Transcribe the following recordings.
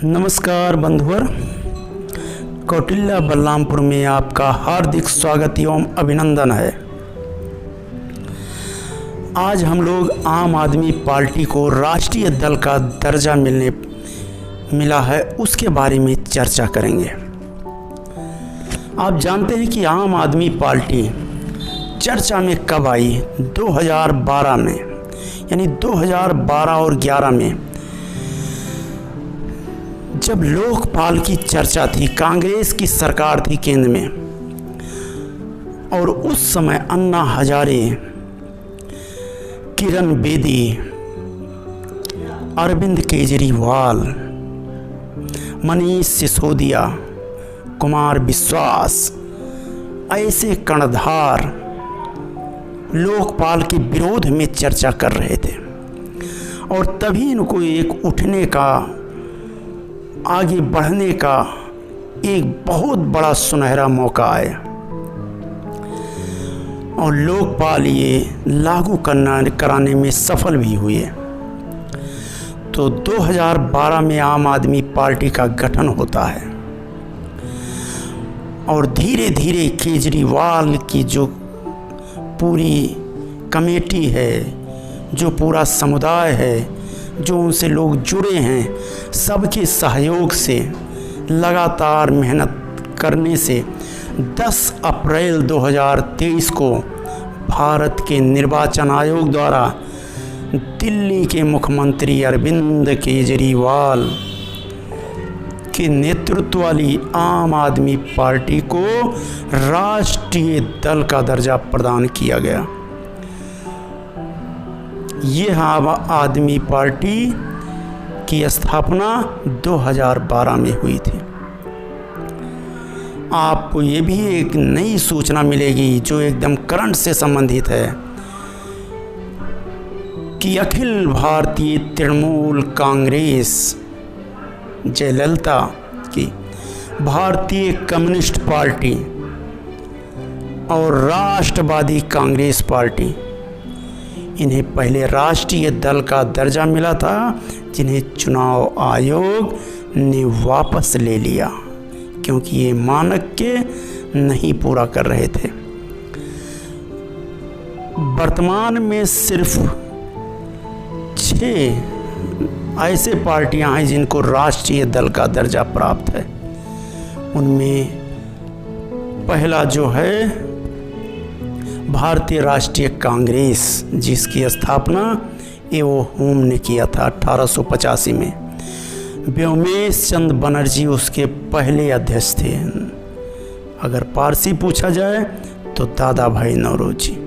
नमस्कार बंधुवर, कौटिल्य बलरामपुर में आपका हार्दिक स्वागत एवं अभिनंदन है। आज हम लोग आम आदमी पार्टी को राष्ट्रीय दल का दर्जा मिला है, उसके बारे में चर्चा करेंगे। आप जानते हैं कि आम आदमी पार्टी चर्चा में कब आई? 2012 में, यानी 2012 और 11 में जब लोकपाल की चर्चा थी, कांग्रेस की सरकार थी केंद्र में, और उस समय अन्ना हजारे, किरण बेदी, अरविंद केजरीवाल, मनीष सिसोदिया, कुमार विश्वास ऐसे कर्णधार लोकपाल के विरोध में चर्चा कर रहे थे। और तभी इनको एक उठने का, आगे बढ़ने का एक बहुत बड़ा सुनहरा मौका आया और लोकपाल ये लागू कराने में सफल भी हुए। तो 2012 में आम आदमी पार्टी का गठन होता है और धीरे धीरे केजरीवाल की जो पूरी कमेटी है, जो पूरा समुदाय है, जो उनसे लोग जुड़े हैं, सबके सहयोग से, लगातार मेहनत करने से 10 अप्रैल 2023 को भारत के निर्वाचन आयोग द्वारा दिल्ली के मुख्यमंत्री अरविंद केजरीवाल के नेतृत्व वाली आम आदमी पार्टी को राष्ट्रीय दल का दर्जा प्रदान किया गया। ये आम आदमी पार्टी की स्थापना 2012 में हुई थी। आपको ये भी एक नई सूचना मिलेगी जो एकदम करंट से संबंधित है कि अखिल भारतीय तृणमूल कांग्रेस जयललिता की भारतीय कम्युनिस्ट पार्टी और राष्ट्रवादी कांग्रेस पार्टी, इन्हें पहले राष्ट्रीय दल का दर्जा मिला था, जिन्हें चुनाव आयोग ने वापस ले लिया क्योंकि ये मानक के नहीं पूरा कर रहे थे। वर्तमान में सिर्फ 6 ऐसे पार्टियां हैं जिनको राष्ट्रीय दल का दर्जा प्राप्त है। उनमें पहला जो है भारतीय राष्ट्रीय कांग्रेस, जिसकी स्थापना एवो होम ने किया था 1885 में। व्योमेश चंद्र बनर्जी उसके पहले अध्यक्ष थे। अगर पारसी पूछा जाए तो दादा भाई नौरोजी,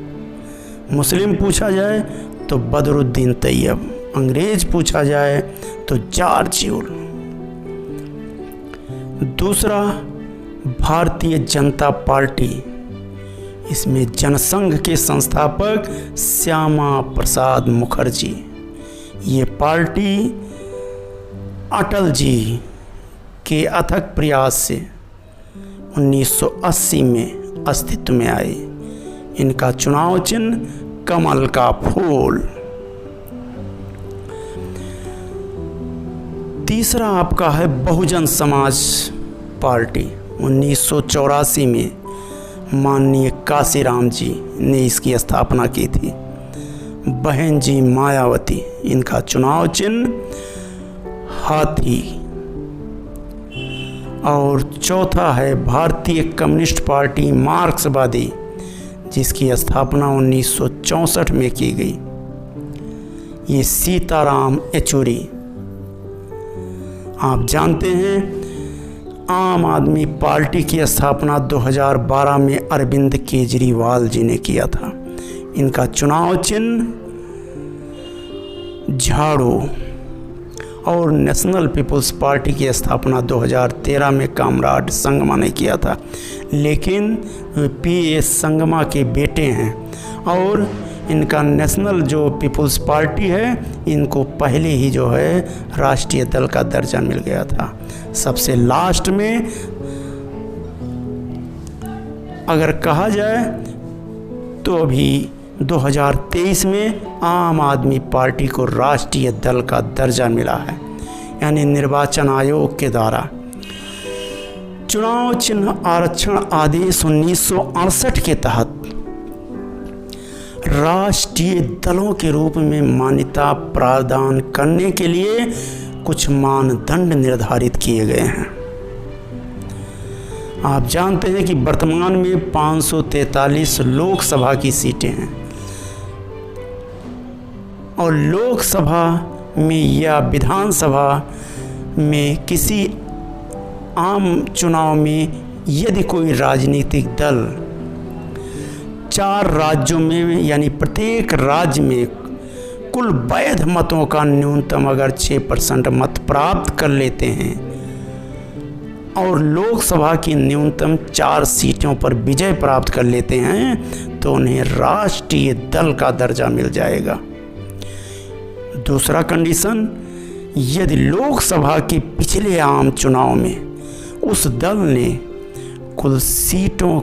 मुस्लिम पूछा जाए तो बदरुद्दीन तैयब, अंग्रेज पूछा जाए तो जॉर्ज यूल। दूसरा भारतीय जनता पार्टी, इसमें जनसंघ के संस्थापक श्यामा प्रसाद मुखर्जी। ये पार्टी अटल जी के अथक प्रयास से 1980 में अस्तित्व में आई। इनका चुनाव चिन्ह कमल का फूल। तीसरा आपका है बहुजन समाज पार्टी। 1984 में माननीय काशीराम जी ने इसकी स्थापना की थी। बहन जी मायावती, इनका चुनाव चिन्ह हाथी। और चौथा है भारतीय कम्युनिस्ट पार्टी मार्क्सवादी, जिसकी स्थापना 1964 में की गई। ये सीताराम येचुरी। आप जानते हैं आम आदमी पार्टी की स्थापना 2012 में अरविंद केजरीवाल जी ने किया था। इनका चुनाव चिन्ह झाड़ू। और नेशनल पीपुल्स पार्टी की स्थापना 2013 में कामराड संगमा ने किया था, लेकिन पीएस संगमा के बेटे हैं और इनका नेशनल जो पीपुल्स पार्टी है, इनको पहले ही जो है राष्ट्रीय दल का दर्जा मिल गया था। सबसे लास्ट में अगर कहा जाए तो अभी 2023 में आम आदमी पार्टी को राष्ट्रीय दल का दर्जा मिला है। यानी निर्वाचन आयोग के द्वारा चुनाव चिन्ह आरक्षण आदेश 1968 के तहत राष्ट्रीय दलों के रूप में मान्यता प्रदान करने के लिए कुछ मानदंड निर्धारित किए गए हैं। आप जानते हैं कि वर्तमान में 543 लोकसभा की सीटें हैं और लोकसभा में या विधानसभा में किसी आम चुनाव में यदि कोई राजनीतिक दल 4 राज्यों में यानी प्रत्येक राज्य में कुल वैध मतों का न्यूनतम अगर 6% मत प्राप्त कर लेते हैं और लोकसभा की न्यूनतम 4 सीटों पर विजय प्राप्त कर लेते हैं तो उन्हें राष्ट्रीय दल का दर्जा मिल जाएगा। दूसरा कंडीशन, यदि लोकसभा के पिछले आम चुनाव में उस दल ने कुल सीटों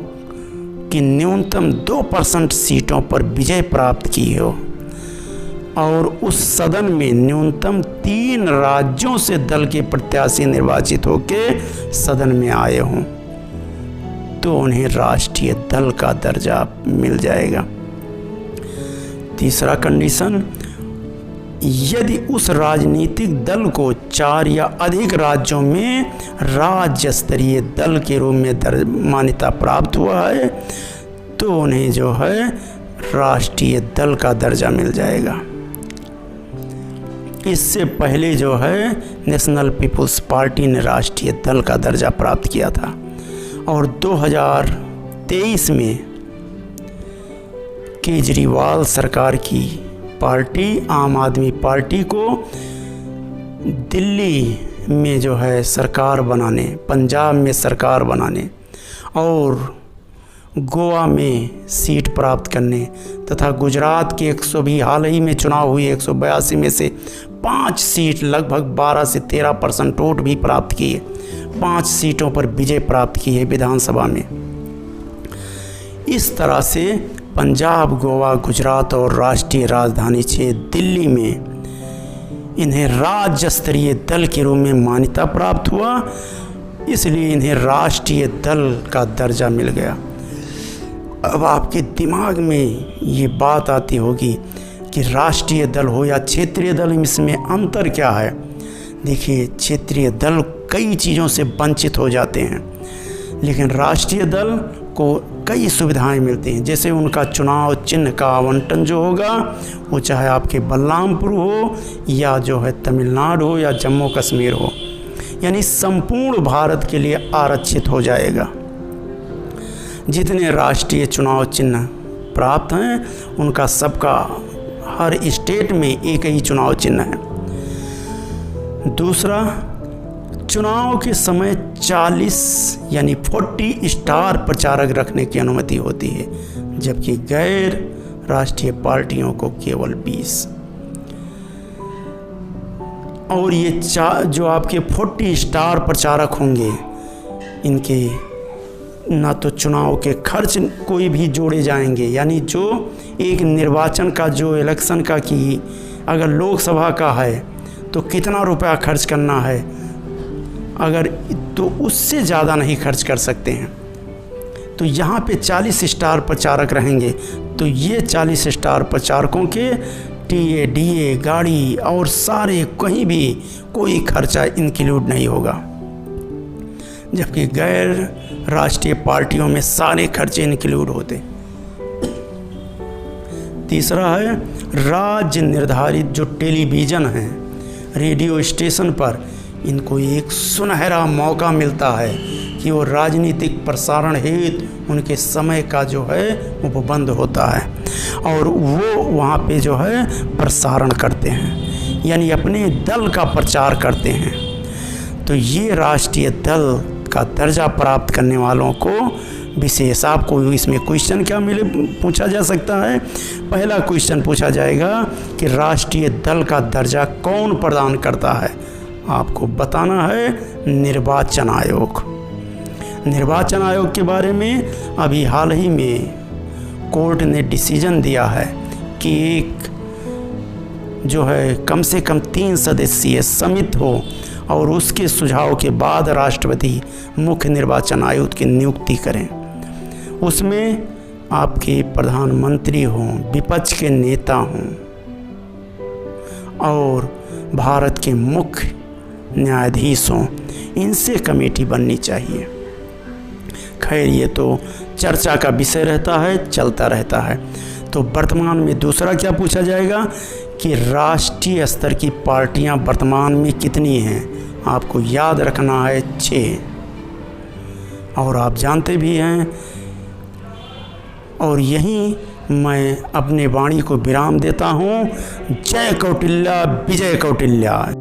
की न्यूनतम 2% सीटों पर विजय प्राप्त की हो और उस सदन में न्यूनतम 3 राज्यों से दल के प्रत्याशी निर्वाचित होकर सदन में आए हों तो उन्हें राष्ट्रीय दल का दर्जा मिल जाएगा। तीसरा कंडीशन, यदि उस राजनीतिक दल को 4 या अधिक राज्यों में राज्य स्तरीय दल के रूप में मान्यता प्राप्त हुआ है तो उन्हें जो है राष्ट्रीय दल का दर्जा मिल जाएगा। इससे पहले जो है नेशनल पीपुल्स पार्टी ने राष्ट्रीय दल का दर्जा प्राप्त किया था और 2023 में केजरीवाल सरकार की पार्टी आम आदमी पार्टी को दिल्ली में जो है सरकार बनाने, पंजाब में सरकार बनाने और गोवा में सीट प्राप्त करने तथा गुजरात के 120 हाल ही में चुनाव हुए 182 में से 5 सीट लगभग 12 से 13% वोट भी प्राप्त किए, 5 सीटों पर विजय प्राप्त की है विधानसभा में। इस तरह से पंजाब, गोवा, गुजरात और राष्ट्रीय राजधानी क्षेत्र दिल्ली में इन्हें राज्य स्तरीय दल के रूप में मान्यता प्राप्त हुआ, इसलिए इन्हें राष्ट्रीय दल का दर्जा मिल गया। अब आपके दिमाग में ये बात आती होगी कि राष्ट्रीय दल हो या क्षेत्रीय दल, इसमें अंतर क्या है। देखिए, क्षेत्रीय दल कई चीज़ों से वंचित हो जाते हैं लेकिन राष्ट्रीय दल को कई सुविधाएं मिलती हैं, जैसे उनका चुनाव चिन्ह का आवंटन जो होगा वो चाहे आपके बलरामपुर हो या जो है तमिलनाडु हो या जम्मू कश्मीर हो, यानी संपूर्ण भारत के लिए आरक्षित हो जाएगा। जितने राष्ट्रीय चुनाव चिन्ह प्राप्त हैं उनका सबका हर स्टेट में एक ही चुनाव चिन्ह है। दूसरा, चुनाव के समय 40 यानी 40 स्टार प्रचारक रखने की अनुमति होती है जबकि गैर राष्ट्रीय पार्टियों को केवल 20। और ये जो आपके 40 स्टार प्रचारक होंगे इनके ना तो चुनाव के खर्च कोई भी जोड़े जाएंगे, यानी जो एक निर्वाचन का जो इलेक्शन का कि अगर लोकसभा का है तो कितना रुपया खर्च करना है, अगर तो उससे ज़्यादा नहीं खर्च कर सकते हैं। तो यहाँ पे 40 स्टार प्रचारक रहेंगे तो ये 40 स्टार प्रचारकों के टीए, डीए, गाड़ी और सारे कहीं भी कोई खर्चा इंक्लूड नहीं होगा, जबकि गैर राष्ट्रीय पार्टियों में सारे खर्चे इंक्लूड होते। तीसरा है, राज्य निर्धारित जो टेलीविज़न है, रेडियो स्टेशन पर इनको एक सुनहरा मौका मिलता है कि वो राजनीतिक प्रसारण हेतु उनके समय का जो है वो बंद होता है और वो वहाँ पे जो है प्रसारण करते हैं, यानी अपने दल का प्रचार करते हैं। तो ये राष्ट्रीय दल का दर्जा प्राप्त करने वालों को विशेष, आपको इसमें क्वेश्चन क्या पूछा जा सकता है। पहला क्वेश्चन पूछा जाएगा कि राष्ट्रीय दल का दर्जा कौन प्रदान करता है। आपको बताना है निर्वाचन आयोग। निर्वाचन आयोग के बारे में अभी हाल ही में कोर्ट ने डिसीजन दिया है कि एक जो है कम से कम 3 सदस्यीय समिति हो और उसके सुझाव के बाद राष्ट्रपति मुख्य निर्वाचन आयुक्त की नियुक्ति करें। उसमें आपके प्रधानमंत्री हों, विपक्ष के नेता हों और भारत के मुख्य न्यायाधीश हों, इनसे कमेटी बननी चाहिए। खैर ये तो चर्चा का विषय रहता है, चलता रहता है। तो वर्तमान में दूसरा क्या पूछा जाएगा कि राष्ट्रीय स्तर की पार्टियां वर्तमान में कितनी हैं। आपको याद रखना है 6, और आप जानते भी हैं। और यहीं मैं अपने वाणी को विराम देता हूँ। जय कौटिल्य, विजय कौटिल्य।